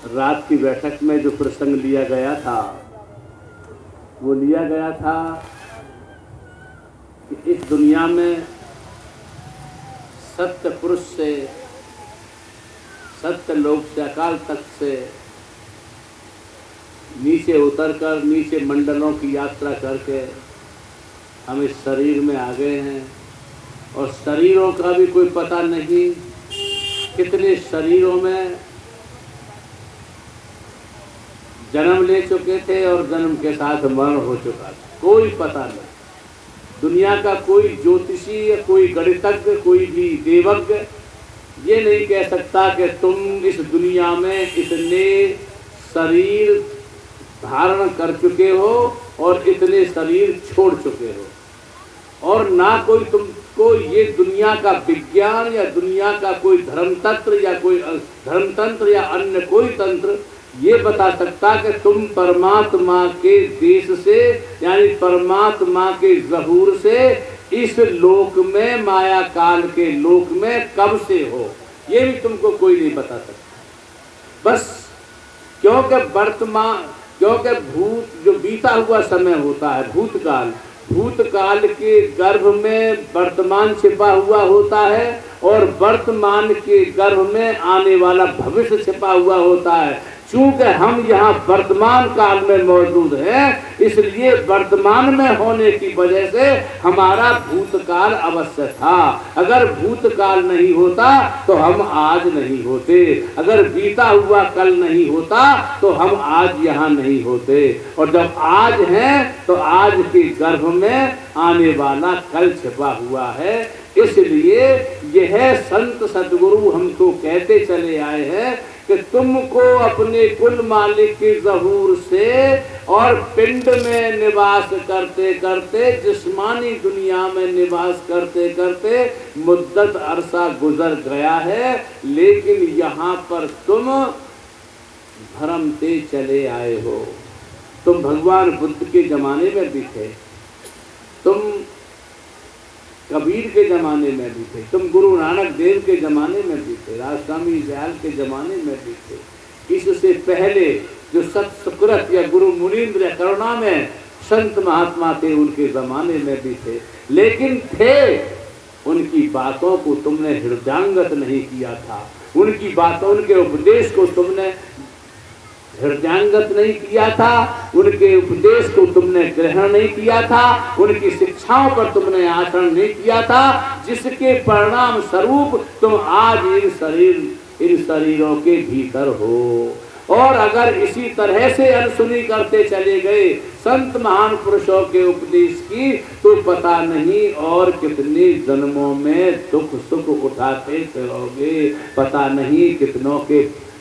रात की बैठक में जो प्रसंग लिया गया था वो लिया गया था कि इस दुनिया में सत्य पुरुष से, सत्य लोक से, अकाल तख्त से नीचे उतरकर नीचे मंडलों की यात्रा करके हम इस शरीर में आ गए हैं और शरीरों का भी कोई पता नहीं, कितने शरीरों में जन्म ले चुके थे और जन्म के साथ मरण हो चुका था, कोई पता नहीं। दुनिया का कोई ज्योतिषी या कोई गणितज्ञ, कोई भी देवज्ञ ये नहीं कह सकता कि तुम इस दुनिया में इतने शरीर धारण कर चुके हो और इतने शरीर छोड़ चुके हो। और ना कोई तुमको ये दुनिया का विज्ञान या दुनिया का कोई धर्मतंत्र या कोई धर्मतंत्र या अन्य कोई तंत्र ये बता सकता कि तुम परमात्मा के देश से यानी परमात्मा के ज़हूर से इस लोक में, माया काल के लोक में कब से हो, ये भी तुमको कोई नहीं बता सकता। बस क्योंकि भूत जो बीता हुआ समय होता है, भूतकाल के गर्भ में वर्तमान छिपा हुआ होता है और वर्तमान के गर्भ में आने वाला भविष्य छिपा हुआ होता है। चूंकि हम यहाँ वर्तमान काल में मौजूद हैं, इसलिए वर्तमान में होने की वजह से हमारा भूतकाल अवश्य था। अगर भूतकाल नहीं होता तो हम आज नहीं होते, अगर बीता हुआ कल नहीं होता तो हम आज यहाँ नहीं होते। और जब आज हैं तो आज के गर्भ में आने वाला कल छिपा हुआ है। इसलिए यह संत सद्गुरु हमको कहते चले आए हैं कि तुमको अपने कुल मालिक के ज़हूर से और पिंड में निवास करते करते, जिस्मानी दुनिया में निवास करते करते मुद्दत अरसा गुजर गया है, लेकिन यहाँ पर तुम भरमते चले आए हो। तुम भगवान बुद्ध के ज़माने में भी थे, तुम कबीर के ज़माने में भी थे, तुम गुरु नानक देव के ज़माने में भी थे, राजस्वामी दयाल के ज़माने में भी थे। इससे पहले जो सत सुकृत या गुरु मुनीन्द्र या करुणा में संत महात्मा थे उनके ज़माने में भी थे, लेकिन थे, उनकी बातों को तुमने हृदयांगत नहीं किया था, उनकी बातों, उनके उपदेश को तुमने हृदयांगत नहीं किया था, उनके उपदेश को तुमने ग्रहण नहीं किया था, उनकी शिक्षाओं पर तुमने आचरण नहीं किया था, जिसके परिणाम स्वरूप तुम आज इन शरीरों के भीतर हो। और अगर इसी तरह से अनसुनी करते चले गए संत महान पुरुषों के उपदेश की, तो पता नहीं और कितने जन्मों में दुख सुख उठाते चलोगे। पता नहीं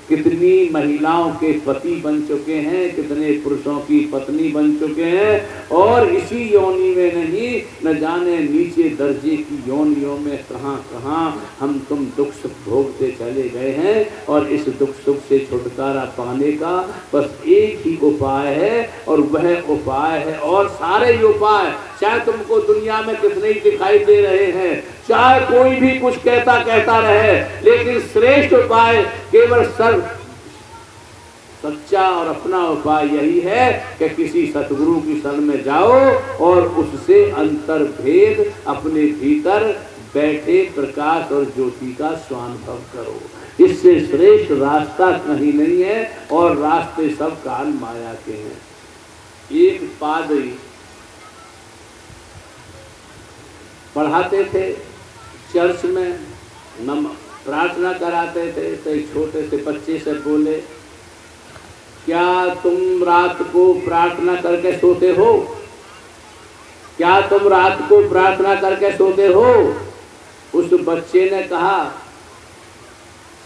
कितनी महिलाओं के पति बन चुके हैं, कितने पुरुषों की पत्नी बन चुके हैं, और इसी योनि में नहीं न जाने नीचे दर्जे की योनियों में कहाँ कहाँ हम तुम दुख सुख भोगते चले गए हैं। और इस दुख सुख से छुटकारा पाने का बस एक ही उपाय है, और वह उपाय है, और सारे उपाय चाहे तुमको दुनिया में कितने ही दिखाई दे रहे हैं, चाहे कोई भी कुछ कहता रहे, लेकिन श्रेष्ठ उपाय केवल सच्चा और अपना उपाय यही है कि किसी सतगुरु की शरण में जाओ और उससे अंतर्भेद अपने भीतर बैठे प्रकाश और ज्योति का स्वानुभव करो। इससे श्रेष्ठ रास्ता कहीं नहीं है, और रास्ते सब काल माया के हैं। एक पादरी पढ़ाते थे चर्च में, प्रार्थना कराते थे, तो एक छोटे से बच्चे से बोले, क्या तुम रात को प्रार्थना करके सोते हो? क्या तुम रात को प्रार्थना करके सोते हो? उस बच्चे ने कहा,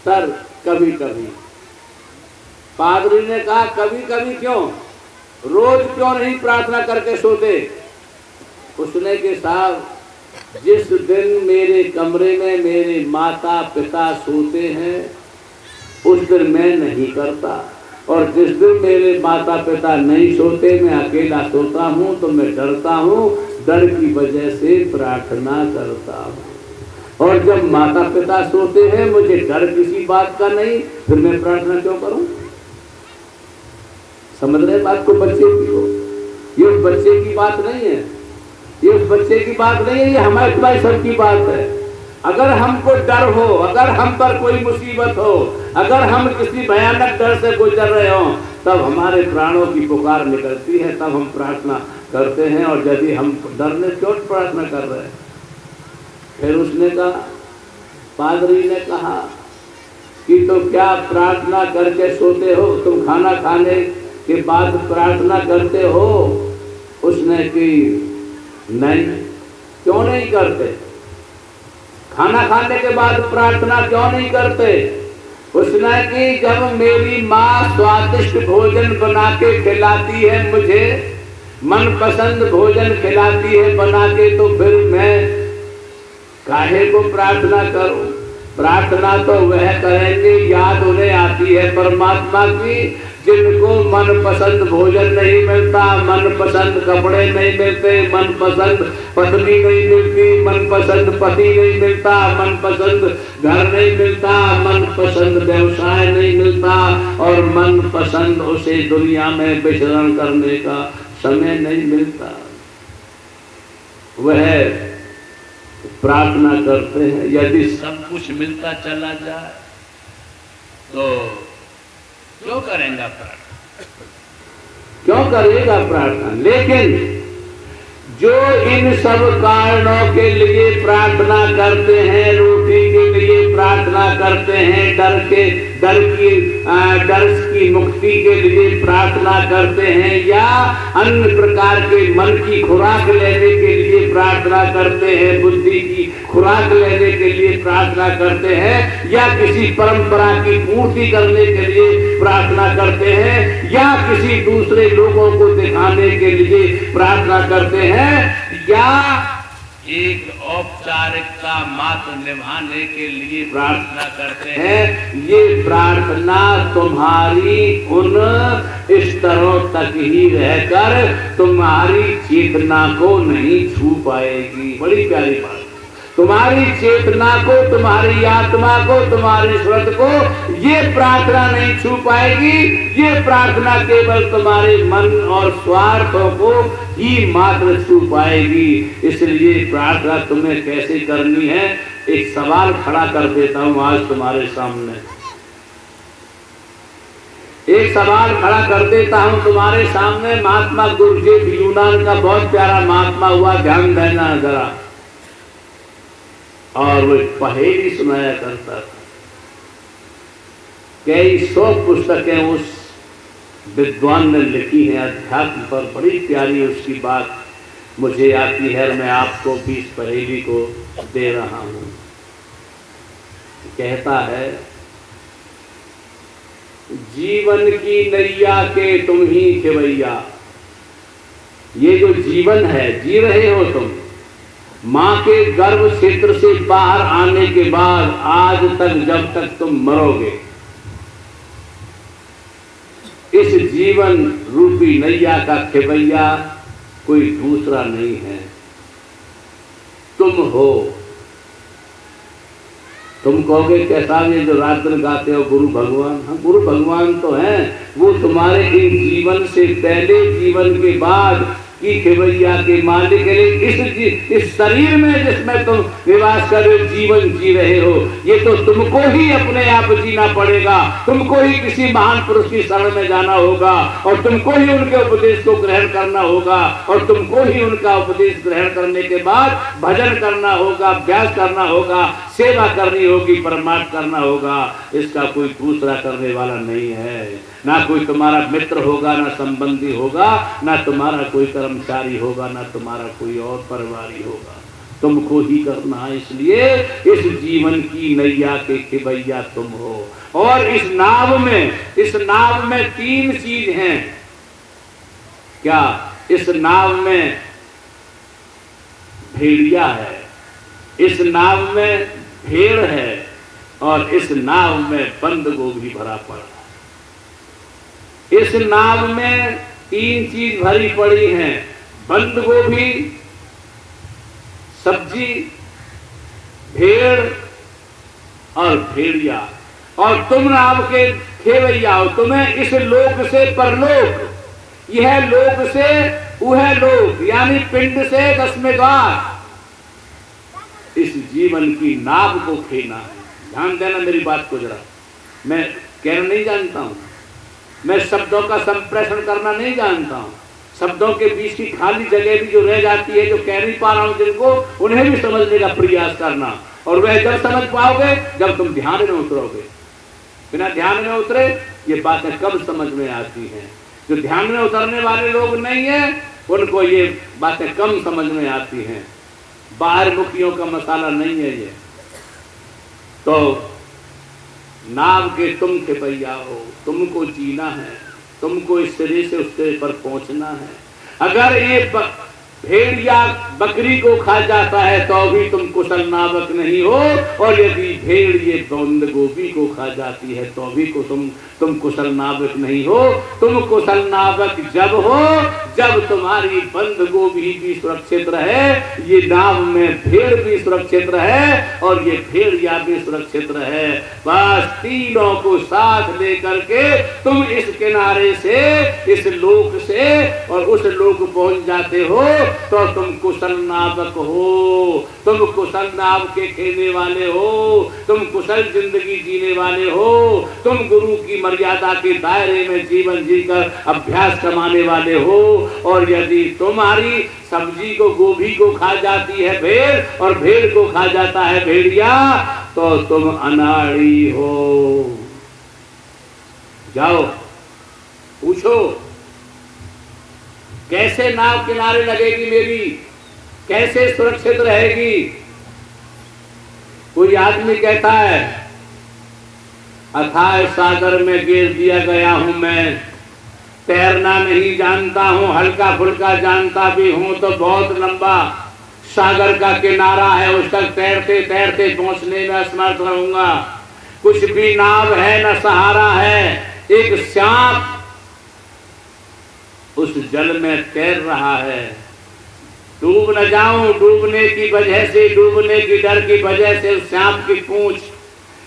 सर कभी कभी। पादरी ने कहा, कभी कभी क्यों, रोज क्यों नहीं प्रार्थना करके सोते? उसने के साहब, जिस दिन मेरे कमरे में मेरे माता पिता सोते हैं उस दिन मैं नहीं करता, और जिस दिन मेरे माता पिता नहीं सोते, मैं अकेला सोता हूँ, तो मैं डरता हूँ, डर की वजह से प्रार्थना करता हूँ। और जब माता पिता सोते हैं मुझे डर किसी बात का नहीं, फिर मैं प्रार्थना क्यों करूं? समझ रहे बात को बच्चे की हो? ये उस बच्चे की बात नहीं है, ये उस बच्चे की बात नहीं है, ये हमारे तुम्हारी सबकी बात है। अगर हमको डर हो, अगर हम पर कोई मुसीबत हो, अगर हम किसी भयानक डर से गुजर रहे हो, तब हमारे प्राणों की पुकार निकलती है, तब हम प्रार्थना करते हैं। और यदि हम डरने क्यों प्रार्थना कर रहे हैं? फिर उसने कहा, पादरी ने कहा कि तो क्या प्रार्थना करके सोते हो? तुम खाना खाने के बाद प्रार्थना करते हो? उसने की नहीं। क्यों नहीं करते? खाना खाने के बाद प्रार्थना क्यों नहीं करते? उसने कि जब मेरी माँ स्वादिष्ट भोजन बना के खिलाती है, मुझे मनपसंद भोजन खिलाती है बना के, तो फिर मैं काहे को प्रार्थना करूं? प्रार्थना तो वह करेंगे, याद उन्हें आती है परमात्मा की जिनको मनपसंद भोजन नहीं मिलता, मनपसंद कपड़े नहीं मिलते, मनपसंद पत्नी नहीं मिलती, मनपसंद पति नहीं मिलता, मनपसंद घर नहीं मिलता, मनपसंद व्यवसाय नहीं मिलता, और मनपसंद उसे दुनिया में विचरण करने का समय नहीं मिलता। वह प्रार्थना करते हैं। यदि सब कुछ मिलता चला जाए तो क्यों करेगा प्रार्थना? क्यों करेगा प्रार्थना? लेकिन जो इन सब कारणों के लिए प्रार्थना करते हैं, रोटी के लिए प्रार्थना करते हैं, डर की मुक्ति के लिए प्रार्थना करते हैं, या अन्य प्रकार के मन की खुराक लेने के लिए प्रार्थना करते हैं, बुद्धि की खुराक लेने के लिए प्रार्थना करते हैं, या किसी परंपरा की पूर्ति करने के लिए प्रार्थना करते हैं, या किसी दूसरे लोगों को दिखाने के लिए प्रार्थना करते हैं, या एक औपचारिकता मात्र निभाने के लिए प्रार्थना करते हैं, ये प्रार्थना तुम्हारी उन स्तरों तक ही रहकर तुम्हारी चेतना को नहीं छू पाएगी। बड़ी प्यारी बात। तुम्हारी चेतना को, तुम्हारी आत्मा को, तुम्हारी श्रद्धा को ये प्रार्थना नहीं छू पाएगी। ये प्रार्थना केवल तुम्हारे मन और स्वार्थों को ही मात्र छू पाएगी। इसलिए प्रार्थना तुम्हें कैसे करनी है, एक सवाल खड़ा कर देता हूं आज तुम्हारे सामने। एक सवाल खड़ा कर देता हूं तुम्हारे सामने। महात्मा गुरुदेव यूनान का बहुत प्यारा महात्मा हुआ, ध्यान देना जरा। और वो पहेली सुनाया करता था। कई 100 पुस्तकें उस विद्वान ने लिखी हैं अध्यात्म पर। बड़ी प्यारी उसकी बात मुझे आती है, मैं आपको भी इस पहेली को दे रहा हूं। कहता है, जीवन की नैया के तुम ही खेवैया। ये जो जीवन है, जी रहे हो तुम, मां के गर्भ क्षेत्र से बाहर आने के बाद आज तक, जब तक तुम मरोगे, इस जीवन रूपी नैया का खेवैया कोई दूसरा नहीं है, तुम हो। तुम कहोगे कैसा ये जो रात दिन गाते हो गुरु भगवान? हाँ, गुरु भगवान तो हैं, वो तुम्हारे इन जीवन से पहले, जीवन के बाद की खेवैया के मालिक है। इस शरीर में जिसमें तुम निवास कर रहे जीवन जी रहे हो, ये तो तुमको ही अपने आप जीना पड़ेगा। तुमको ही किसी महान पुरुष की शरण में जाना होगा, और तुमको ही उनके उपदेश को ग्रहण करना होगा, और तुमको ही उनका उपदेश ग्रहण करने के बाद भजन करना होगा, अभ्यास करना होगा, सेवा करनी होगी, परमार्थ करना होगा। इसका कोई दूसरा करने वाला नहीं है। ना कोई तुम्हारा मित्र होगा, ना संबंधी होगा, ना तुम्हारा कोई कर्मचारी होगा, ना तुम्हारा कोई और परिवारी होगा। तुमको ही करना है। इसलिए इस जीवन की नैया के खेवैया तुम हो। और इस नाव में 3 चीज हैं। क्या? इस नाव में भेड़िया है, इस नाव में भेड़ है, और इस नाव में बंद गोभी भरा पड़ा। इस नाव में 3 चीज भरी पड़ी हैं, बंद गोभी, सब्जी, भेड़ और भेड़िया, और तुम नाव के खेवैया हो। तुम्हें इस लोक से परलोक, यह लोक से वह लोक, यानी पिंड से दसवें द्वार, इस जीवन की नाव को खेना है। ध्यान देना मेरी बात को जरा। मैं कहना नहीं जानता हूं, मैं शब्दों का संप्रेषण करना नहीं जानता हूं। शब्दों के बीच की खाली जगह भी जो रह जाती है, जो कह नहीं पा रहा हूं जिनको, उन्हें भी समझने का प्रयास करना। और वह जब समझ पाओगे जब तुम ध्यान में उतरोगे। बिना ध्यान में उतरे ये बातें कब समझ में आती हैं। जो ध्यान में उतरने वाले लोग नहीं है उनको ये बातें कम समझ में आती हैं। बाहर मुखियों का मसाला नहीं है ये। तो नाव के तुम खेपैया हो, तुमको जीना है, तुमको इस सिरे से उस सिरे पर पहुंचना है। अगर ये भेड़िया बकरी को खा जाता है तो भी तुम कुशल नावक नहीं हो, और यदि भेड़ ये बंद गोभी को खा जाती है तो भी को तुम कुशल नावक नहीं हो। तुम कुशल नावक जब हो जब तुम्हारी बंद गोभी भी सुरक्षित रहे, ये नाव में भेड़ भी सुरक्षित रहे और ये भेड़िया भी सुरक्षित रहे। बस तीनों को साथ लेकर के तुम इस किनारे से, इस लोक से और उस लोक पहुंच जाते हो तो तुम कुशल नावक हो, तुम कुशल नाव के खेलने वाले हो, तुम कुशल जिंदगी जीने वाले हो, तुम गुरु की मर्यादा के दायरे में जीवन जीकर अभ्यास कमाने वाले हो। और यदि तुम्हारी सब्जी को गोभी को खा जाती है भेड़ और भेड़ को खा जाता है भेड़िया, तो तुम अनाड़ी हो। जाओ पूछो कैसे नाव किनारे लगेगी मेरी, कैसे सुरक्षित रहेगी। कोई आदमी कहता है अथाह सागर में गिर दिया गया हूं मैं, तैरना नहीं जानता हूं, हल्का फुल्का जानता भी हूं तो बहुत लंबा सागर का किनारा है, उस तक तैरते तैरते पहुंचने में असमर्थ रहूंगा। कुछ भी नाव है न सहारा है, एक सांप उस जल में तैर रहा है। डूब न जाऊं, डूबने की वजह से, डूबने की डर की वजह से उस सांप की पूंछ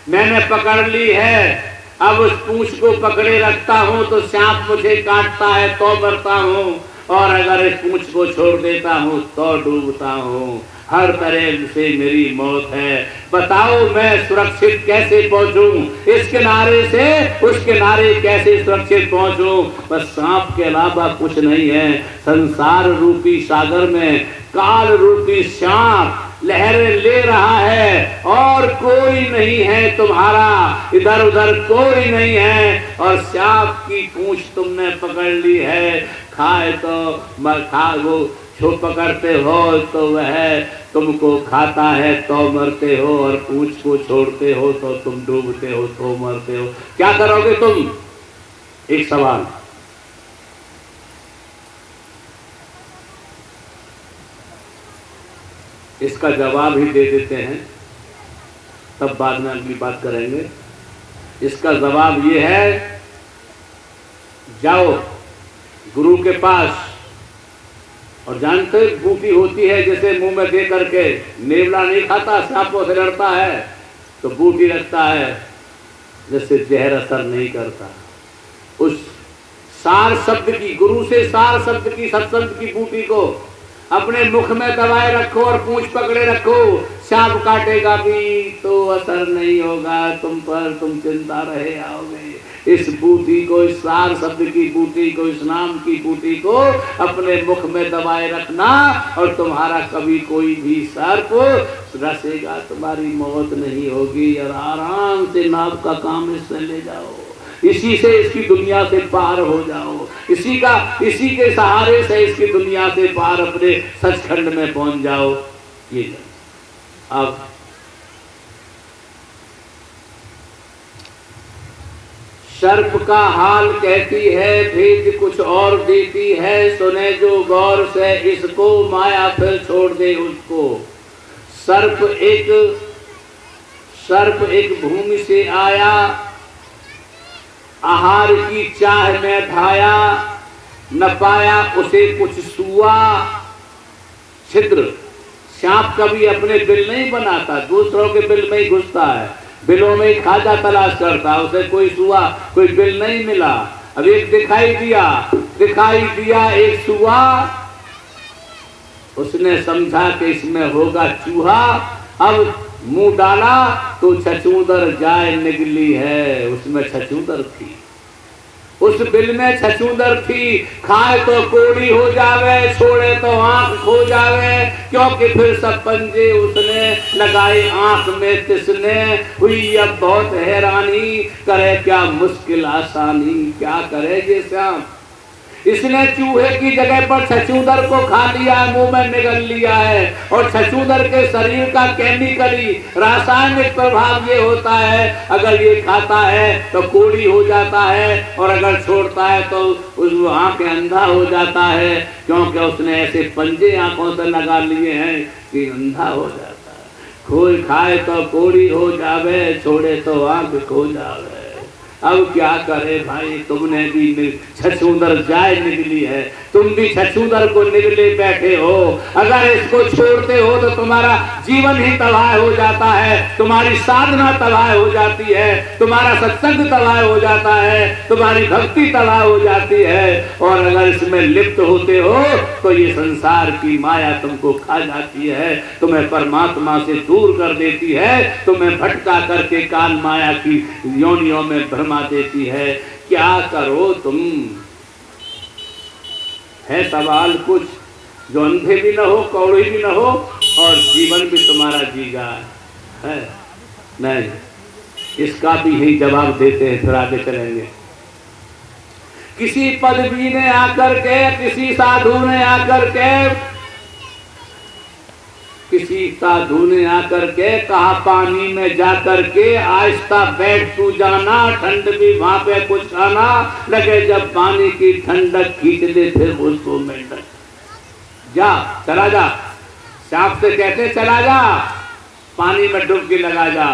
मैंने पकड़ ली है। अब उस पूंछ को पकड़े रखता हूं तो सांप मुझे काटता है तो मरता हूं, और अगर इस पूंछ को छोड़ देता हूं तो डूबता हूं। हर तरह से मेरी मौत है। बताओ मैं सुरक्षित कैसे पहुंचूं, इस किनारे से उस किनारे कैसे सुरक्षित पहुंचूं। बस सांप के अलावा कुछ नहीं है। संसार रूपी सागर में काल रूपी सांप लहरें ले रहा है और कोई नहीं है तुम्हारा, इधर उधर कोई नहीं है, और सांप की पूंछ तुमने पकड़ ली है। खाए तो खा, वो जो पकड़ते हो तो वह तुमको खाता है तो मरते हो, और पूंछ को छोड़ते हो तो तुम डूबते हो तो मरते हो। क्या करोगे तुम? एक सवाल। इसका जवाब ही दे देते हैं, तब बाद में अगली बात करेंगे। इसका जवाब ये है, जाओ गुरु के पास, और जानते बूटी होती है जैसे मुंह में दे करके, नेवला नहीं खाता, सांपों से लड़ता है, तो बूटी रखता है जैसे जहर असर नहीं करता। उस सार शब्द की, गुरु से सार शब्द की, सत्शब्द की बूटी को अपने मुख में दबाए रखो और पूंछ पकड़े रखो। सांप काटेगा भी तो असर नहीं होगा तुम पर, तुम चिंता रहे आओगे। इस बूटी को, इस सार शब्द की बूटी को, इस नाम की बूटी को अपने मुख में दबाए रखना, और तुम्हारा कभी कोई भी सर्प रसेगा, तुम्हारी मौत नहीं होगी। और आराम से नाव का काम इससे ले जाओ, इसी से इसकी दुनिया से पार हो जाओ, इसी के सहारे से इसकी दुनिया से पार अपने सचखंड में पहुंच जाओ। ये अब सर्प का हाल कहती है, भेद कुछ और देती है, सुने जो गौर से इसको, माया फिर छोड़ दे उसको। सर्प एक भूमि से आया, आहार की चाह में धाया, न पाया उसे कुछ सुआ। छिद्र सांप कभी अपने बिल नहीं बनाता, दूसरों के बिल में ही घुसता है, बिलों में ही खाजा तलाश करता है, उसे कोई सुआ कोई बिल नहीं मिला। अब एक दिखाई दिया एक सुआ, उसने समझा कि इसमें होगा चूहा, अब मुंह डाला तो छछूंदर जाए निकली है, उसमें छछूंदर थी, उस बिल में छछूंदर थी। खाए तो कोड़ी हो जावे, छोड़े तो आंख खो जावे, क्योंकि फिर सब पंजे उसने लगाए आंख में तिसने। हुई अब बहुत हैरानी, करे क्या मुश्किल आसानी, क्या करे ये श्याम। इसने चूहे की जगह पर छछूंदर को खा लिया, मुंह में निगल लिया है, और छछूंदर के शरीर का केमिकली रासायनिक प्रभाव ये होता है, अगर ये खाता है तो कोड़ी हो जाता है, और अगर छोड़ता है तो उस आंखें अंधा हो जाता है, क्योंकि उसने ऐसे पंजे आंखों से लगा लिए हैं कि अंधा हो जाता है। खोल खाए तो कोड़ी हो जावे, छोड़े तो आंख खो जावे। अब क्या करे भाई, तुमने भी छछूंदर जाए निकली है, तुम भी छछूंदर को निगले बैठे हो। अगर इसको छोड़ते हो तो तुम्हारा जीवन ही तबाह हो जाता है, तुम्हारी साधना तबाह हो जाती है, तुम्हारा सत्संग तबाह हो जाता है, तुम्हारी भक्ति तबाह हो जाती है। और अगर इसमें लिप्त होते हो तो ये संसार की माया तुमको खा जाती है, तुम्हें परमात्मा से दूर कर देती है, तुम्हें भटका करके काल माया की योनियों में भरमा देती है। क्या करो तुम? है सवाल कुछ जो अंधे भी न हो, कौड़े भी न हो, और जीवन भी तुम्हारा जीगा है नहीं? इसका भी ही जवाब देते हैं, फिर आगे चलेंगे। किसी पदवी ने आकर के, किसी साधु ने आकर के, किसी साधु ने आकर के कहा पानी में जाकर के आहिस्ता बैठ तू जाना, ठंड भी वहां पे कुछ खाना, लगे जब पानी की ठंडक खींच ले फिर उसको मेंढक। जा चला जा, सांप से कहते चला जा, पानी में डुबकी लगा जा।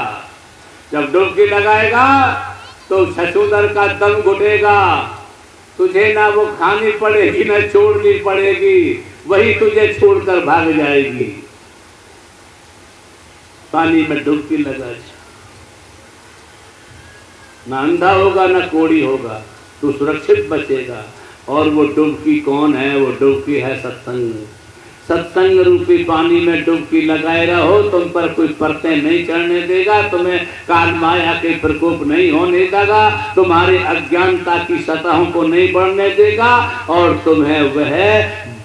जब डुबकी लगाएगा तो छछूंदर का दम घुटेगा, तुझे ना वो खानी पड़ेगी ना छोड़नी पड़ेगी, वही तुझे छोड़कर भाग जाएगी। पानी में डुबकी लगा, ना अंधा होगा ना कोड़ी होगा, तू सुरक्षित बचेगा। और वो डुबकी कौन है? वो डुबकी है सत्संग। सत्संग रूपी पानी में डुबकी लगाए रहो, तुम पर कोई परतें नहीं चढ़ने देगा, तुम्हें काल माया के प्रकोप नहीं होने देगा, तुम्हारे अज्ञानता की सतहों को नहीं बढ़ने देगा, और तुम्हें वह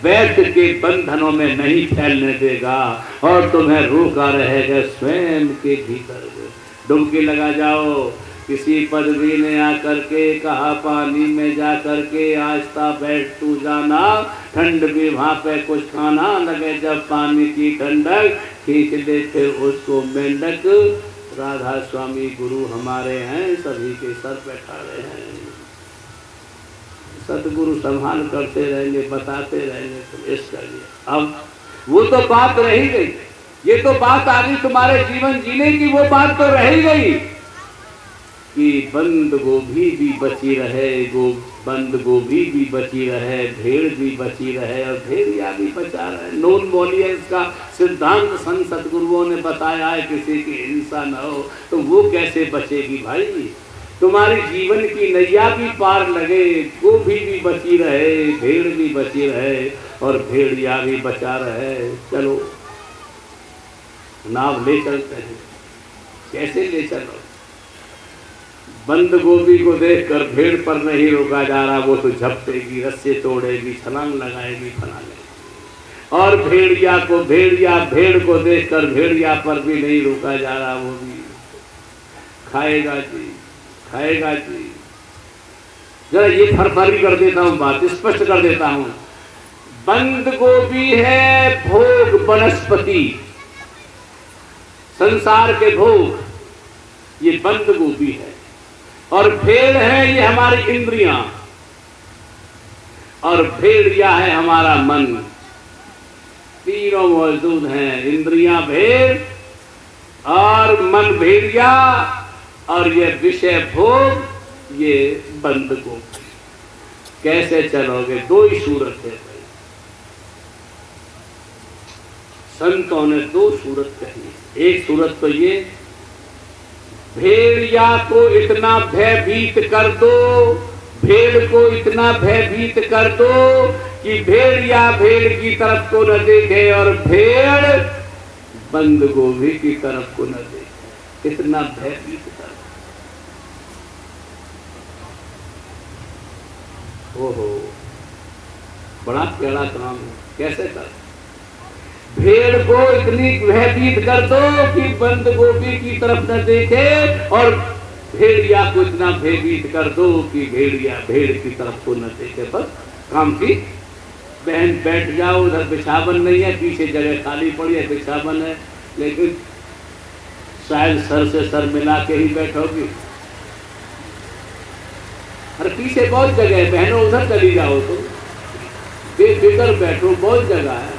वैध के बंधनों में नहीं फैलने देगा, और तुम्हें रोका रहेगा स्वयं के भीतर। डुबकी लगा जाओ। किसी पदवी ने आकर के कहा पानी में जा कर के आहिस्ता बैठ तू जाना, ठंड भी वहां पे कुछ खाना, लगे जब पानी की ठंडक खींच ले फिर उसको मेंढक। राधा स्वामी गुरु हमारे हैं, सभी के सर बैठा रहे हैं, सतगुरु संभाल करते रहेंगे, बताते रहेंगे, तो इसका लिए अब वो तो बात रही गई, ये तो बात आ गई तुम्हारे जीवन जीने की, वो बात तो रह ही गई कि बंद गोभी भी बची रहे, बंद गोभी भी बची रहे, भेड़ भी बची रहे, और भेड़िया भी बचा रहे। नॉन वॉलियंस का सिद्धांत संत सतगुरुओं ने बताया है, किसी की हिंसा न हो, तो वो कैसे बचेगी भाई? तुम्हारी जीवन की नैया भी पार लगे, गोभी भी बची रहे, भेड़ भी बची रहे, और भेड़िया भी बचा रहे। चलो नाव ले चलते हैं। कैसे ले चलो? बंद गोभी को देखकर भेड़ पर नहीं रोका जा रहा, वो तो झपटेगी, रस्से तोड़ेगी, छलांग लगाएगी, फलांग। और भेड़ को देखकर भेड़िया पर भी नहीं रोका जा रहा, वो भी खाएगा जी। जरा ये फरफरी कर देता हूं, बात स्पष्ट कर देता हूं। बंद गोभी है भोग वनस्पति, संसार के भोग, ये बंद गोभी है। और भेड़ है ये हमारी इंद्रियां, और भेड़िया है हमारा मन। तीनों मौजूद हैं, इंद्रियां भेड़ और मन भेड़िया, और ये विषय भोग ये बंद गोभी। कैसे चलोगे? दो ही सूरत है भाई। संतों ने दो सूरत कही। एक सूरत तो ये, भेड़िया को इतना भयभीत कर दो, भेड़ को इतना भयभीत कर दो कि भेड़िया भेड़ की तरफ को न देखे और भेड़ बंद गोभी की तरफ को न देखे। इतना भयभीत कर दो। ओहो, बड़ा टेढ़ा काम है। कैसे कर? भेड़ को इतनी भयभीत कर दो कि बंद गोभी की तरफ न देखे और भेड़िया को इतना भयभीत कर दो कि भेड़िया भेड़ की तरफ को न देखे। बस काम की। बहन बैठ जाओ, उधर बिछावन नहीं है, पीछे जगह खाली पड़ी है, बिछावन है, लेकिन शायद सर से सर मिला के ही बैठोगी। अरे पीछे बहुत जगह है बहनों, उधर चली जाओ तो बेफिक्र बैठो, बहुत जगह है।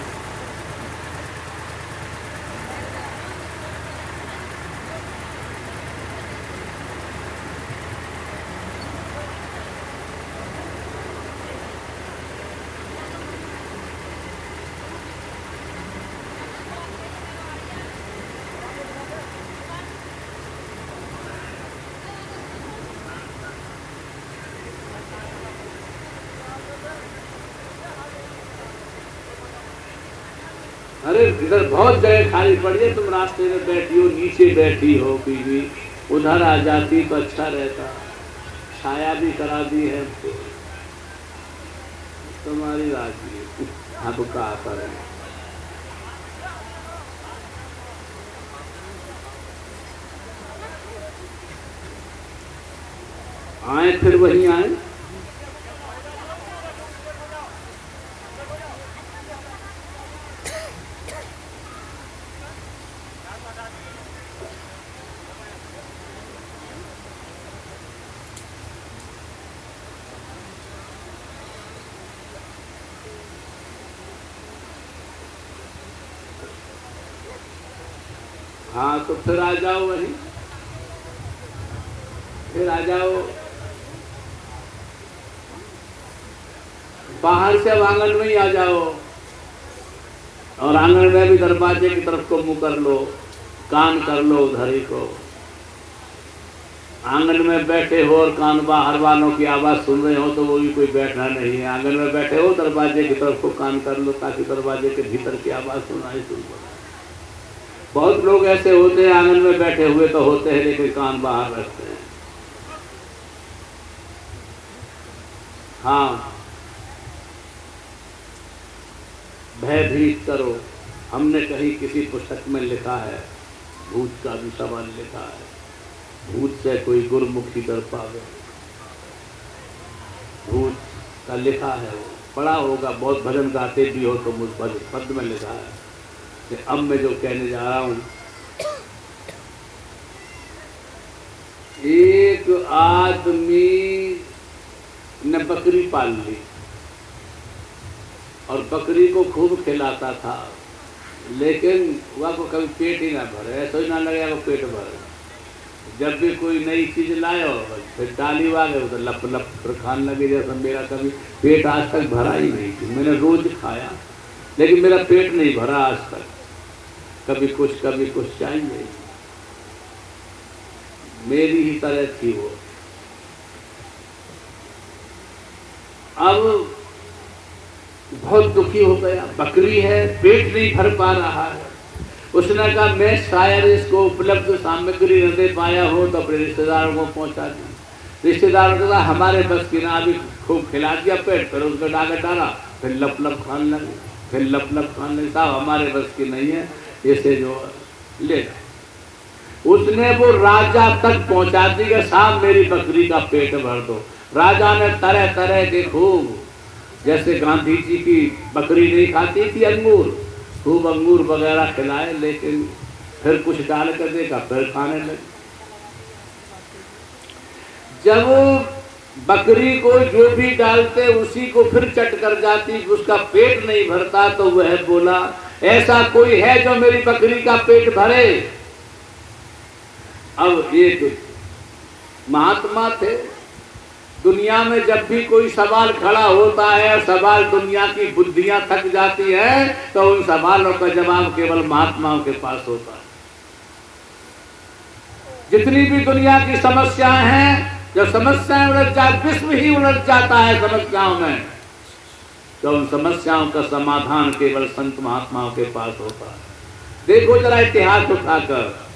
अरे इधर बहुत जगह खाली पड़ी है, तुम रास्ते में बैठी हो, नीचे बैठी हो, बीवी उधर आ जाती तो अच्छा रहता। छाया भी करा दी है तो तुम्हारी राजी। अब क्या करें? आए फिर वहीं आए। हाँ तो फिर आ जाओ वहीं, फिर आ जाओ। बाहर से अब आंगन में ही आ जाओ और आंगन में भी दरवाजे की तरफ को मुंह कर लो, कान कर लो उधर ही को। आंगन में बैठे हो और कान बाहर वालों की आवाज सुन रहे हो तो वो भी कोई बैठना नहीं है। आंगन में बैठे हो, दरवाजे की तरफ को कान कर लो ताकि दरवाजे के भीतर की आवाज सुनाई सुन लो। बहुत लोग ऐसे होते हैं, आंगन में बैठे हुए तो होते हैं लेकिन कान बाहर रखते हैं। हाँ, भयभीत करो। हमने कहीं किसी पुस्तक में लिखा है, भूत का भी सवाल लिखा है, भूत से कोई गुरमुखी कर पावे। भूत का लिखा है, वो पढ़ा होगा, बहुत भजन गाते भी हो तो मुझ पद में लिखा है। अब मैं जो कहने जा रहा हूं, एक आदमी ने बकरी पाल ली और बकरी को खूब खिलाता था, लेकिन वह को कभी पेट ही ना भरे, ऐसा ही ना लगे वो पेट भरे। जब भी कोई नई चीज लाए और फिर डाली वाले तो लप लप फिर खाने लगे। जैसा मेरा कभी पेट आज तक भरा ही नहीं थी, मैंने रोज खाया लेकिन मेरा पेट नहीं भरा आज तक। कभी कुछ चाहिए। मेरी ही तरह थी वो। अब बहुत दुखी हो गया, बकरी है, पेट नहीं भर पा रहा है। उसने कहा मैं शायद इसको उपलब्ध सामग्री न दे पाया हो तो अपने रिश्तेदारों को पहुंचा दी। रिश्तेदारों को कहा हमारे बस की ना, अभी खूब खिला दिया पेट, फिर उसको डाकर डाला, फिर लप लप खाने लगे, फिर लप लप खाने लगे। साहब हमारे बस की नहीं है, इसे जो ले। उसने वो राजा तक पहुंचा दी कि साहब मेरी बकरी का पेट भर दो। राजा ने तरह तरह के खूब, जैसे गांधी जी की बकरी नहीं खाती थी अंगूर, खूब अंगूर वगैरह खिलाए, लेकिन फिर कुछ डाल कर देखा फिर खाने लगे। जब बकरी को जो भी डालते उसी को फिर चट कर जाती, उसका पेट नहीं भरता, तो वह बोला ऐसा कोई है जो मेरी बकरी का पेट भरे। अब एक महात्मा थे, दुनिया में जब भी कोई सवाल खड़ा होता है, सवाल दुनिया की बुद्धियां थक जाती है, तो उन सवालों का जवाब केवल महात्माओं के पास होता है। जितनी भी दुनिया की समस्याएं हैं, जब समस्याएं उलझ जाए, विश्व ही उलझ जाता है समस्याओं में, तो उन समस्याओं का समाधान केवल संत महात्माओं के पास होता है। देखो जरा इतिहास उठाकर,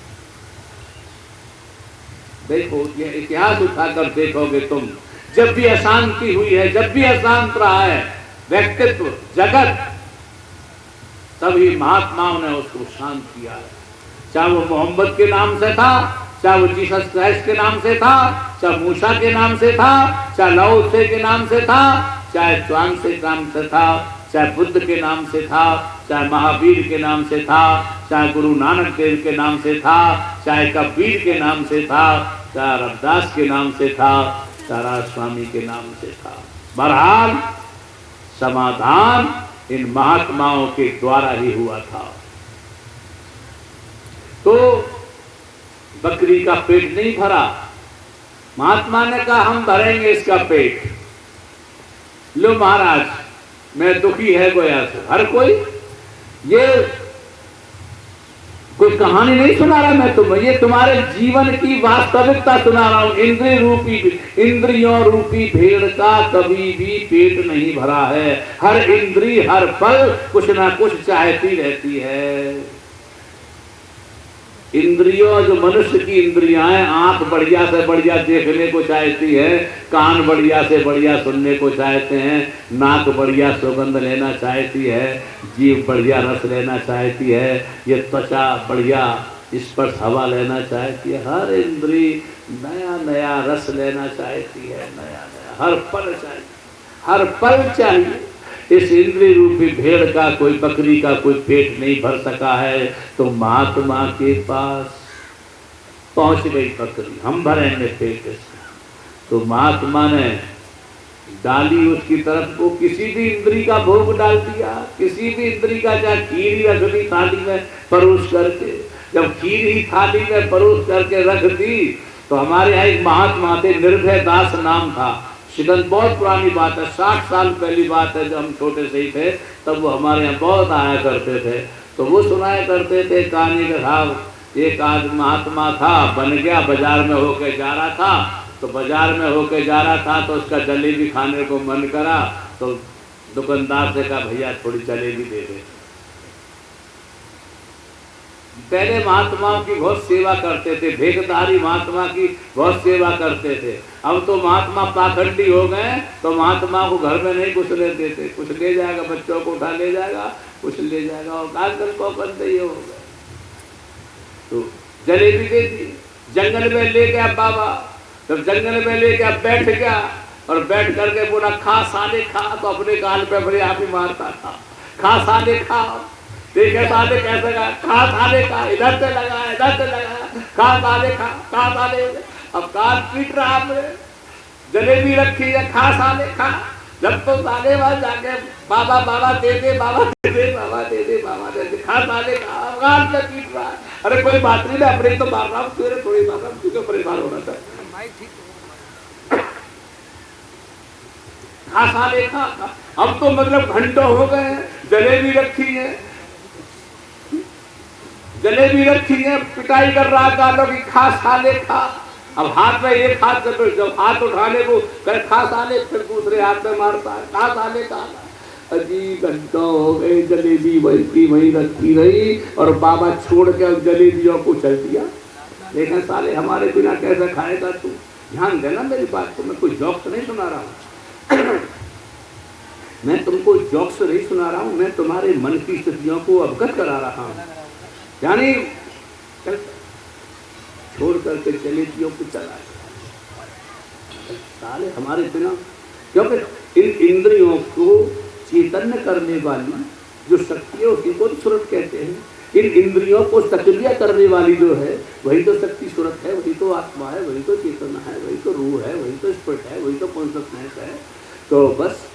देखो ये इतिहास उठाकर देखोगे तुम, जब भी अशांति हुई है, जब भी अशांत रहा है व्यक्तित्व जगत, तभी महात्माओं ने उसको शांत किया है। चाहे वो मोहम्मद के नाम से था, चाहे वो जीसस क्राइस्ट के नाम से था, चाहे मूसा के नाम से था, चाहे लाओ त्से के नाम से था, चाहे च्वांग के नाम से था, चाहे बुद्ध के नाम से था, चाहे महावीर के नाम से था, चाहे गुरु नानक देव के नाम से था, चाहे कबीर के नाम से था, चाहे रविदास के नाम से था, चाहे स्वामी के नाम से था। बहरहाल समाधान इन महात्माओं के द्वारा ही हुआ था। तो बकरी का पेट नहीं भरा, महात्मा ने कहा हम भरेंगे इसका पेट। लो महाराज, मैं दुखी है गोया से। हर कोई, ये कोई कहानी नहीं सुना रहा मैं तुम्हें, ये तुम्हारे जीवन की वास्तविकता सुना रहा हूं। इंद्रियों रूपी भेड़ का कभी भी पेट नहीं भरा है। हर इंद्री हर पल कुछ ना कुछ चाहती रहती है। इंद्रियों, जो मनुष्य की इंद्रियां हैं, आंख बढ़िया से बढ़िया देखने को चाहती है, कान बढ़िया से बढ़िया सुनने को चाहते हैं, नाक बढ़िया सुगंध लेना चाहती है, जीभ बढ़िया रस लेना चाहती है, ये त्वचा बढ़िया स्पर्श हवा लेना चाहती है। हर इंद्री नया नया रस लेना चाहती है, नया नया हर पल चाहिए, हर पल चाहिए। इस इंद्रिय रूपी भेड़ का, कोई बकरी का कोई पेट नहीं भर सका है, तो महात्मा के पास पहुंच गई बकरी, हम भरेंगे पेट इसका। तो महात्मा ने डाली उसकी तरफ को, किसी भी इंद्री का भोग डाल दिया, किसी भी इंद्री का, चाहे खीर रख दी थाली में परोस करके। जब खीर ही थाली में परोस करके रख दी, तो हमारे यहाँ एक महात्मा थे, निर्भय दास नाम था। शिकंद, बहुत पुरानी बात है, 60 साल पहली बात है, जब हम छोटे से ही थे, तब वो हमारे यहाँ बहुत आया करते थे। तो वो सुनाया करते थे कहानी के साहब। एक आदमी महात्मा था, बन गया, बाजार में होके जा रहा था, तो बाजार में होके जा रहा था तो उसका जलेबी खाने को मन करा, तो दुकानदार से कहा भैया थोड़ी जलेबी दे दे। पहले महात्माओं की बहुत सेवा करते थे, भेखधारी महात्मा की बहुत सेवा करते थे। अब तो महात्मा पाखंडी हो गए, तो महात्मा को घर में नहीं घुसने देते, कुछ ले जाएगा, बच्चों को उठा ले जाएगा, कुछ ले जाएगा, और आजकल को करते ही हो गए। तो जलेबी दे दी, जंगल में ले गया बाबा। जब जंगल में ले गया, बैठ गया और बैठ करके बोला खा साले खा, तो अपने कान पे बड़े आप ही मारता था, खा साले खा। देखे साले कैसे खा साले खा, इधर से लगा, इधर से लगा, खा साले खा, खा साले। अब कान पीट रहा आपने, जलेबी रखी है, खा साले खा। जब तो साले बाद जाके बाबा बाबा दे दे, बाबा दे दे, बाबा दे दे, बाबा दे दे, खा साले खा, कान से पीट रहा है। अरे कोई बात नहीं, मैं अपने तो मार रहा हूँ, तेरे थोड़ी मार रहा हूँ, तुझे परेशान होना था। खा साले खा। अब तो मतलब घंटों हो गए, जलेबी रखी है, जलेबी रखी है, पिटाई कर रहा गालों की, खा साले खा। अब हाथ में एक हाथ से, जब हाथ उठाने को करे खा साले, फिर दूसरे हाथ में मारता है, खा साले खा। अजीब घंटों हो गए, जलेबी वही वही रखी रही, और बाबा छोड़ के अब जलेबियों को चल दिया। लेकिन साले हमारे बिना कैसे खाएगा तू? ध्यान देना मेरी बात को, मैं कोई जोक्स नहीं सुना रहा हूँ मैं तुमको जोक्स नहीं सुना रहा हूँ, मैं तुम्हारे मन की स्थितियों को अवगत करा रहा हूँ। यानी छोड़ करके जलेबियों को चला साले हमारे बिना, क्योंकि इन इंद्रियों को चैतन्य करने वाली जो शक्ति है उसी को सुरत कहते हैं। इन इंद्रियों को सक्रिय करने वाली जो है वही तो शक्ति सुरत है, वही तो आत्मा है, वही तो चेतना है, वही तो रूह है, वही तो स्पिरिट है, वही तो कॉन्शसनेस है। तो बस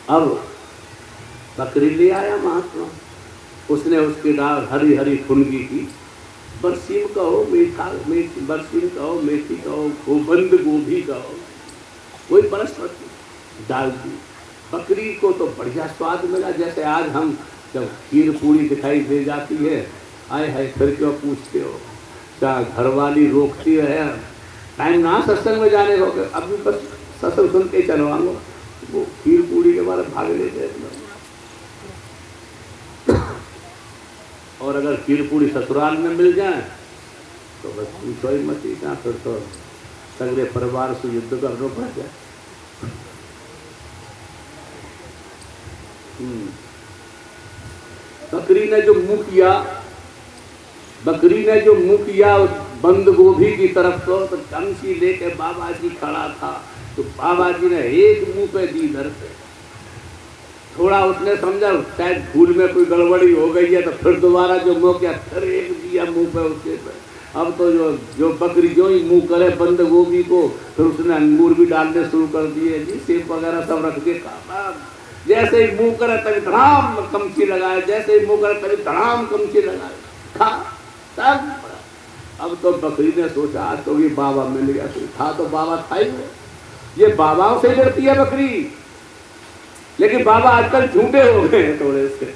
अब बकरी ले आया महात्मा, उसने उसके डाल हरी हरी फुनगी की, बरसीम कहो, मीठा मीठी बरसीम कहो, मेथी कहो, बंद गोभी कहो, कोई वनस्पति डाल दी। बकरी को तो बढ़िया स्वाद मिला। जैसे आज हम जब खीर पूरी दिखाई दे जाती है, आए हाय फिर क्यों पूछते हो, क्या घरवाली रोकती है, टाइम ना सत्संग में जाने को, अभी बस सत्संग सुन के चलो आऊँगा, वो खीर पूरी के बारे में भाग लेते हैं। और अगर खीर पूरी ससुराल में मिल जाए तो बस पूछो ही मत, इतना फिर तो सगरे परिवार से युद्ध करना पड़ जाए। बकरी ने जो मुंह किया, बकरी ने जो मुंह किया बंद गोभी की तरफ तो कंसी लेके बाबा जी खड़ा था, तो बाबा जी ने एक मुंह पे दी इधर पे। थोड़ा उसने समझा शायद भूल में कोई गड़बड़ी हो गई है, तो फिर दोबारा जो मुंह किया फिर एक दिया मुंह पे उसके पे। अब तो जो बकरी जो ही मुंह करे बंद गोभी को, फिर उसने अंगूर भी डालने शुरू कर दिए जी, सेब वगैरह सब रख के खा। जैसे ही मुंह करे तभी धड़ाम कमची लगाए, जैसे ही मुंह करे तभी धड़ाम कमची लगाए, खा तब। अब तो बकरी ने सोचा आज तो ये बाबा मिल गया, तो था तो बाबा था ही, ये बाबाओं से डरती है बकरी। लेकिन बाबा आजकल झूठे हो गए हैं थोड़े से।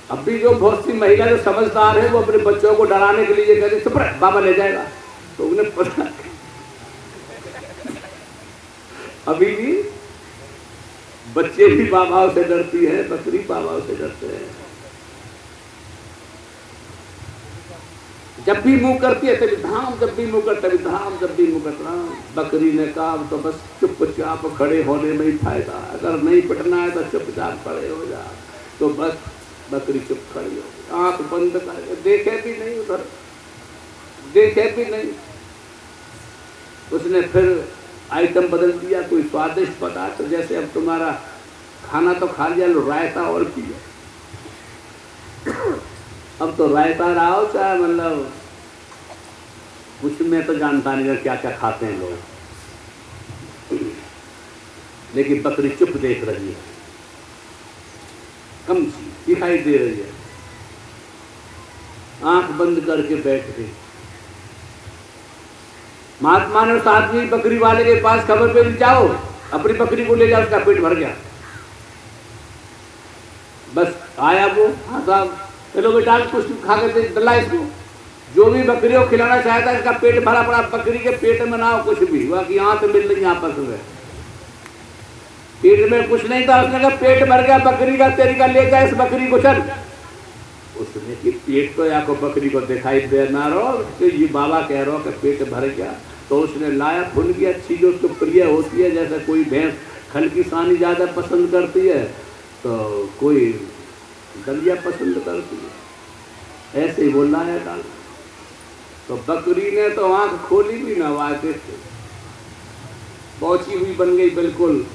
अभी जो बहुत सी महिला जो समझदार है वो अपने बच्चों को डराने के लिए कहते चुप रह बाबा ले जाएगा, तो उन्हें पता अभी भी बच्चे भी बाबाओं से डरती है, बकरी बाबाओं से डरते हैं। जब भी मुंह करती है तभी धाम, जब भी मुंह करता तभी धाम, जब भी मुंह करता। बकरी ने कहा तो बस चुपचाप खड़े होने में ही फायदा, अगर नहीं पिटना है तो चुपचाप खड़े हो जा। तो बस बकरी चुप खड़ी हो, आंख बंद करके देखे भी नहीं, उधर देखे भी नहीं। उसने फिर आइटम बदल दिया, कोई स्वादिष्ट पदार्थ, तो जैसे अब तुम्हारा खाना तो खा लिया, लो रायता और पिए। अब तो रायता रहा हो चाहे मतलब कुछ, में तो जानता नहीं क्या क्या खाते हैं लोग। लेकिन बकरी चुप देख रही है, कम दिखाई दे रही है, आंख बंद करके बैठ गई। महात्मा ने उस आदमी बकरी वाले के पास खबर पे जाओ, अपनी बकरी को ले जाओ, उसका पेट भर गया। बस आया वो, हाँ साहब चलो बेटा कुछ खा के डला इसको, जो भी बकरी को खिलाना चाहता है, इसका पेट भरा पड़ा, बकरी के पेट में ना हो कुछ भी, बाकी यहाँ से मिल रही आपस में, पेट में कुछ नहीं था। उसने कहा पेट भर गया बकरी का, तेरी का ले जा इस बकरी को चल। उसने कि पेट तो या को बकरी को दिखाई दे ना रहो, तो ये बाबा कह रहा हो कि पेट भर गया। तो उसने लाया फुनगी अच्छी जो उसको प्रिय होती है, जैसे कोई भैंस खलकी सानी ज़्यादा पसंद करती है तो कोई दलिया पसंद करती है, ऐसे ही वो लाया डाल। तो बकरी ने तो आंख खोली भी ना, वाके पहुंची हुई बन गई बिल्कुल।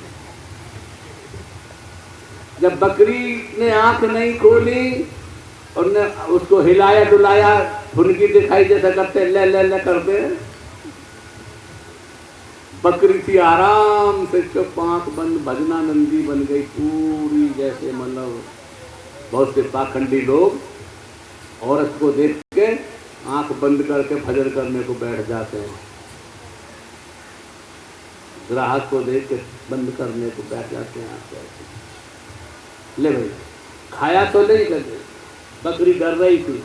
जब बकरी ने आंख नहीं खोली और ने उसको हिलाया डुलाया, फुनगी दिखाई जैसा करते ले ले ले करते, बकरी थी आराम से चुप, आंख बंद, भजना नंदी बन गई पूरी। जैसे मतलब बहुत से पाखंडी लोग औरत को देख के आंख बंद करके भजन करने को बैठ जाते हैं, ग्राहक को देख के बंद करने को बैठ जाते हैं। आंख ले भाई खाया तो नहीं करते, बकरी डर रही थी,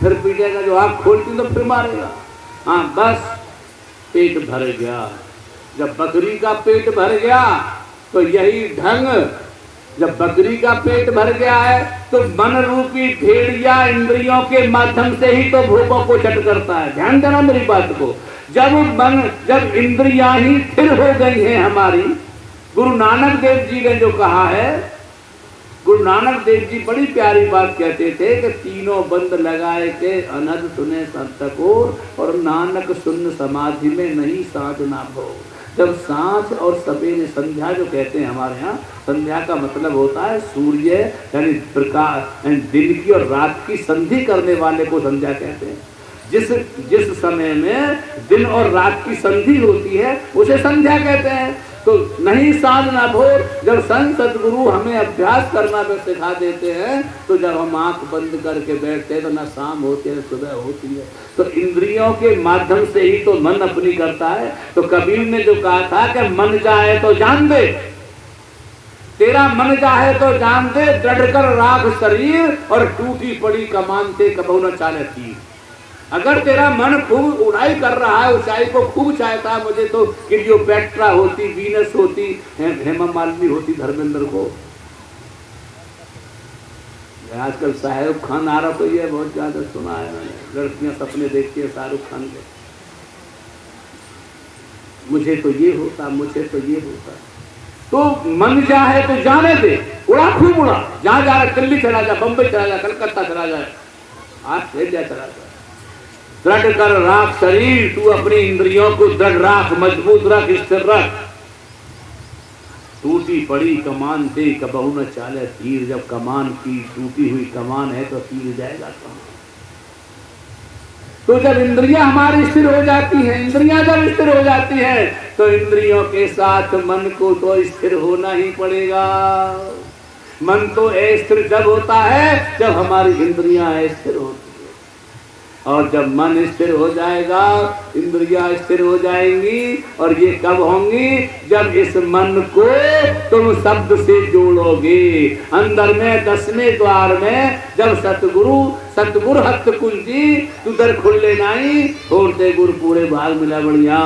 फिर पीटेगा, जो आंख खोलती तो फिर मारेगा। हाँ बस पेट भर गया। जब बकरी का पेट भर गया तो यही ढंग, जब बकरी का पेट भर गया है तो मन रूपी भेड़िया इंद्रियों के माध्यम से ही तो भूखों को चट करता है। ध्यान देना मेरी बात को। जब इंद्रियां ही स्थिर हो गई हैं हमारी, गुरु नानक देव जी ने जो कहा है, गुरु नानक देव जी बड़ी प्यारी बात कहते थे कि तीनों बंद लगाए के अनद सुने संतकोर, और नानक सुन समाधि में नहीं साधना भो। जब सांझ और सवेरे संध्या जो कहते हैं हमारे यहाँ, संध्या का मतलब होता है सूर्य यानी प्रकाश, दिन की और रात की संधि करने वाले को संध्या कहते हैं। जिस समय में दिन और रात की संधि होती है उसे संध्या कहते हैं। तो नहीं साधना भोर। जब संत सदगुरु हमें अभ्यास करना भी सिखा देते हैं, तो जब हम आंख बंद करके बैठते हैं तो ना शाम होती है सुबह होती है, तो इंद्रियों के माध्यम से ही तो मन अपनी करता है। तो कबीर ने जो कहा था कि मन चाहे तो जान दे, तेरा मन चाहे तो जान दे, दृढ़ कर राख शरीर और टूटी पड़ी कमान से कबहू न चाले तीर। अगर तेरा मन खूब उड़ाई कर रहा है, ऊंचाई को खूब चाहता है, मुझे तो क्लियोपेट्रा होती, वीनस होती, हेमा मालिनी होती धर्मेंद्र को। आजकल शाहरुख खान आ रहा, तो ये बहुत ज्यादा सुना है मैंने, लड़कियां सपने देखती है शाहरुख खान के, मुझे तो ये होता, मुझे तो ये होता। तो मन चाहे तो जाने दे, उड़ा खूब उड़ा, जहां जा रहा, दिल्ली चला जा, बंबई चला जा, कलकत्ता चला जाए, ऑस्ट्रेलिया चला जाए। दृढ़ कर राख शरीर, तू अपनी इंद्रियों को दृढ़ राख, मजबूत रख, स्थिर रख। टूटी पड़ी कमान से कबहू न चाले तीर। जब कमान की टूटी हुई कमान है तो तीर जाएगा कहाँ? तो जब इंद्रियां हमारी स्थिर हो जाती हैं, इंद्रियां जब स्थिर हो जाती हैं, तो इंद्रियों के साथ मन को तो स्थिर होना ही पड़ेगा। मन तो अस्थिर जब होता है जब हमारी इंद्रियां अस्थिर होती है, और जब मन स्थिर हो जाएगा, इंद्रियां स्थिर हो जाएंगी। और ये कब होंगी? जब इस मन को तुम शब्द से जोड़ोगे। अंदर में 10वें द्वार में जब सतगुरु हस्त कुंजी तुदर खुले नाई, छोड़ते गुरु पूरे भाग मिला बढ़िया।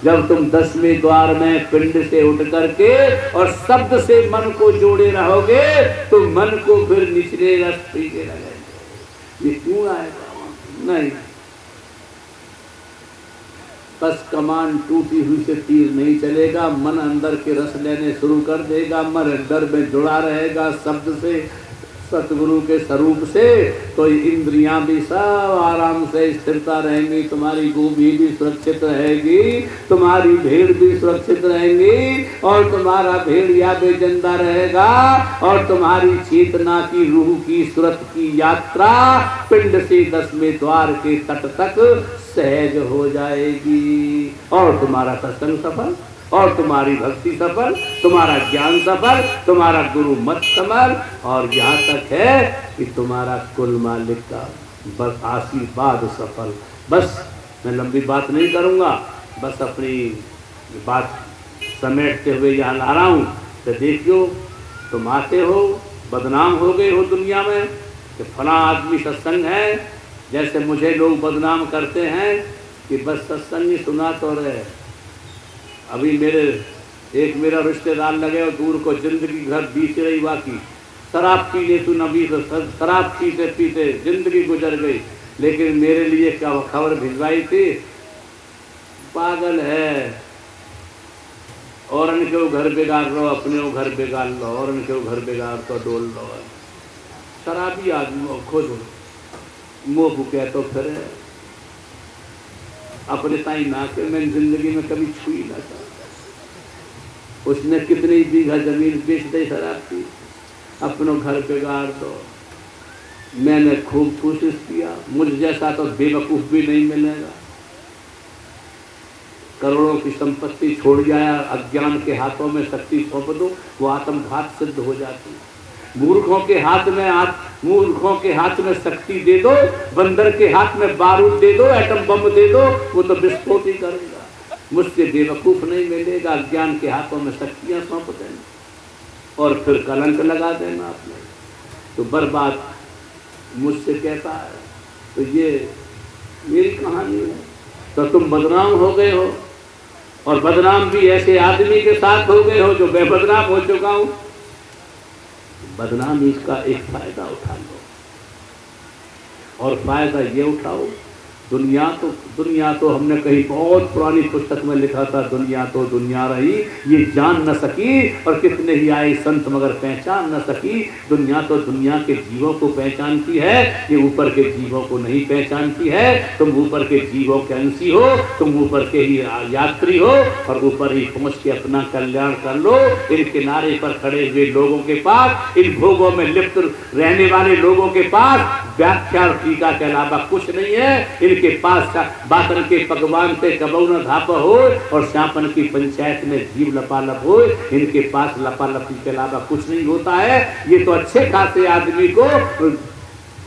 जब तुम 10वें द्वार में पिंड से उठ करके और शब्द से मन को जोड़े रहोगे, तो मन को फिर निचले रस पीके लगेंगे। ये क्यों आएगा? नहीं, बस कमान टूटी हुई से तीर नहीं चलेगा। मन अंदर के रस लेने शुरू कर देगा, मन अंदर में जुड़ा रहेगा शब्द से, सतगुरु के स्वरूप से, तो इंद्रियां भी सब आराम से स्थिरता रहेंगी। तुम्हारी गोभी भी सुरक्षित रहेगी, तुम्हारी भेड़ भी सुरक्षित रहेंगी, और तुम्हारा भेड़िया भी जिंदा रहेगा, और तुम्हारी चेतना की रूह की सुरत की यात्रा पिंड से 10वें द्वार के तट तक सहज हो जाएगी। और तुम्हारा सत्संग सफल, और तुम्हारी भक्ति सफल, तुम्हारा ज्ञान सफल, तुम्हारा गुरु मत सफल, और यहाँ तक है कि तुम्हारा कुल मालिक का बस आशीर्वाद सफल। बस मैं लंबी बात नहीं करूँगा, बस अपनी बात समेटते हुए यहाँ ला रहा हूँ। तो देखियो, तुम आते हो, बदनाम हो गए हो दुनिया में कि फला आदमी सत्संग है। जैसे मुझे लोग बदनाम करते हैं कि बस सत्संग ही सुना तो रहे। अभी मेरा रिश्तेदार लगे और दूर को जिंदगी घर बीत रही, बाकी शराब पी ले तू नबी, शराब पीते पीते जिंदगी गुजर गई। लेकिन मेरे लिए क्या खबर भिजवाई थी, पागल है, और इनके घर बिगाड़ लो, अपने घर बिगाड़ लो, और इनके घर बिगाड़ तो डोल लो। शराबी आदमी खुद मुँह भूखे तो फिर अपने ताई ना के मैं जिंदगी में कभी छुई ना था। उसने कितनी बीघा जमीन बेच दे शराब की, अपनों घर बिगाड़ दो। मैंने खूब कोशिश किया, मुझ जैसा तो बेवकूफ भी नहीं मिलेगा। करोड़ों की संपत्ति छोड़ जाया, अज्ञान के हाथों में शक्ति सौंप दो, वो आत्मघात सिद्ध हो जाती है। मूर्खों के हाथ में शक्ति दे दो, बंदर के हाथ में बारूद दे दो, एटम बम दे दो, वो तो विस्फोट ही करेगा। मुझसे बेवकूफ नहीं मिलेगा। अज्ञान के हाथों में शक्तियां सौंप देना और फिर कलंक लगा देना आपने, तो बर्बाद मुझसे कहता है। तो ये मेरी कहानी है। तो तुम बदनाम हो गए हो, और बदनाम भी ऐसे आदमी के साथ हो गए हो जो मैं बदनाम हो चुका हूं। बदनामी का एक फायदा उठा लो, और फायदा ये उठाओ, दुनिया तो हमने कहीं बहुत पुरानी पुस्तक में लिखा था, दुनिया तो दुनिया रही, ये जान न सकी, और कितने ही आए संत मगर पहचान न सकी। दुनिया तो दुनिया के जीवों को पहचानती है, ये ऊपर के जीवों को नहीं पहचानती है। तुम ऊपर के जीवों के अंशी हो, तुम ऊपर के ही यात्री हो, और ऊपर ही पहुँच के अपना कल्याण कर लो। इन किनारे पर खड़े हुए लोगों के पास, इन भोगों में लिप्त रहने वाले लोगों के पास व्याख्या और टीका के अलावा कुछ नहीं है। इनके इनके पास बातन के पकवान से कबऊ न धाप हो और श्यापन की पंचायत में जीव लपालप हो। इनके पास लपालपी के अलावा कुछ नहीं होता है। ये तो अच्छे खासे आदमी को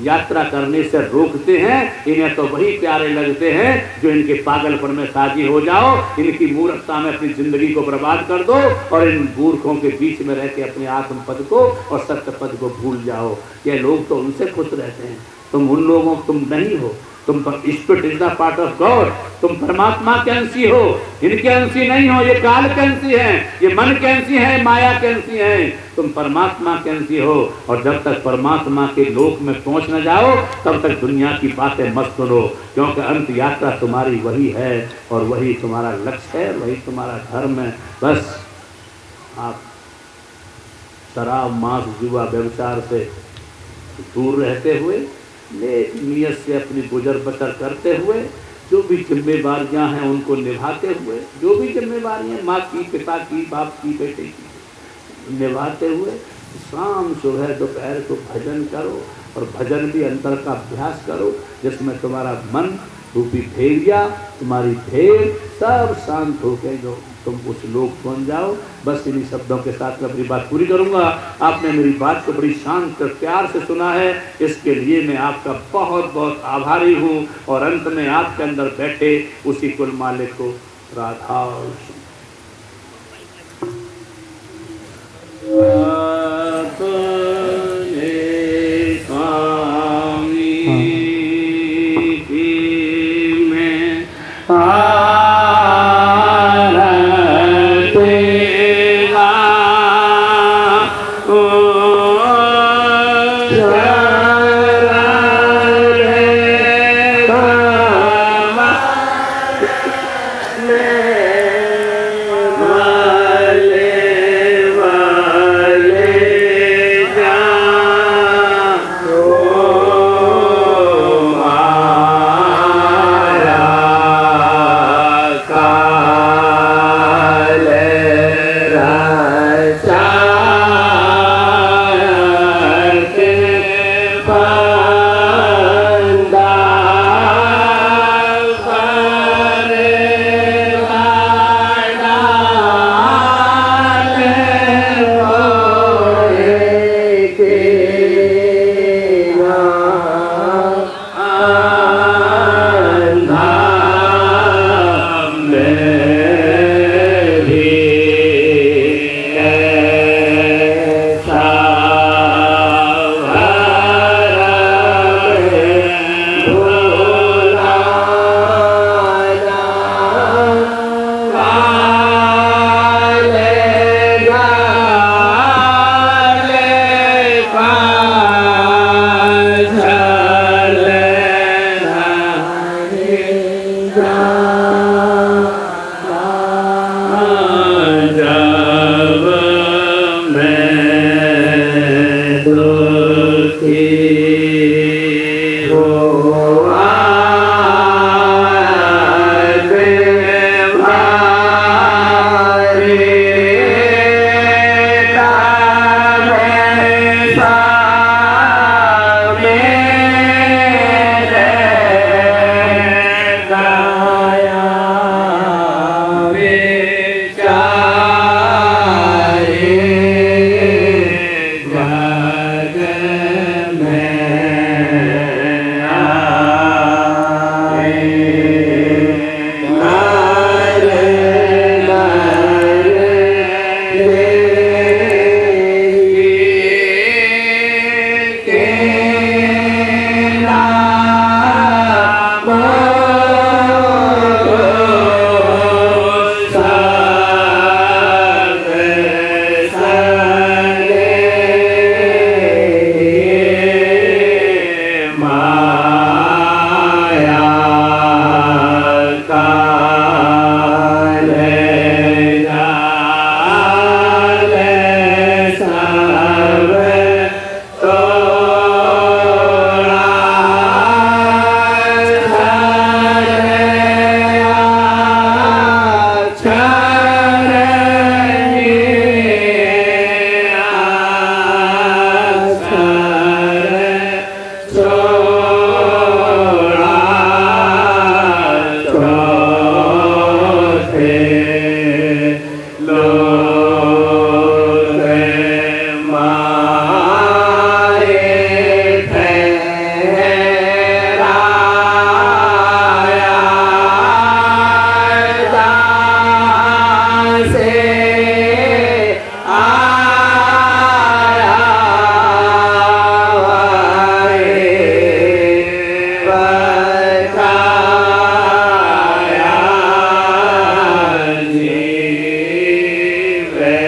यात्रा करने से रोकते हैं। इन्हें तो वही प्यारे लगते हैं जो इनके पागलपन में साजी हो जाओ, इनकी मूर्खता में अपनी जिंदगी को बर्बाद कर दो और इन मूर्खों के बीच में रह के अपने आत्म पद को और सत्य पद को भूल जाओ। ये लोग तो उनसे खुश रहते हैं, तुम उन लोगों तुम नहीं हो। तुम spirit is the part of God, तुम परमात्मा के अंशी हो, इनके अंशी नहीं हो। ये काल के अंशी हैं, ये मन के अंशी हैं, माया के अंशी हैं। तुम परमात्मा के अंशी हो और जब तक परमात्मा के लोक में पहुंच न जाओ तब तक दुनिया की बातें मत सुनो, क्योंकि अंत यात्रा तुम्हारी वही है और वही तुम्हारा लक्ष्य है, वही तुम्हारा धर्म है। बस आप शराब मांस जुआ व्यभिचार से दूर रहते हुए, नियत से अपनी गुजर बसर करते हुए, जो भी जिम्मेवारियां हैं उनको निभाते हुए, जो भी जिम्मेवारियां माँ की, पिता की, बाप की, बेटे की निभाते हुए, शाम सुबह दोपहर को भजन करो और भजन भी अंतर का अभ्यास करो जिसमें तुम्हारा मन रूपी भेड़िया, तुम्हारी भेड़ सब शांत हो गए, जो तुम उस लोक पहुंच जाओ। बस इन्हीं शब्दों के साथ मैं अपनी बात पूरी करूंगा। आपने मेरी बात को बड़ी शांत और प्यार से सुना है, इसके लिए मैं आपका बहुत बहुत आभारी हूँ। और अंत में आपके अंदर बैठे उसी कुल मालिक को राधा गाया प्रेम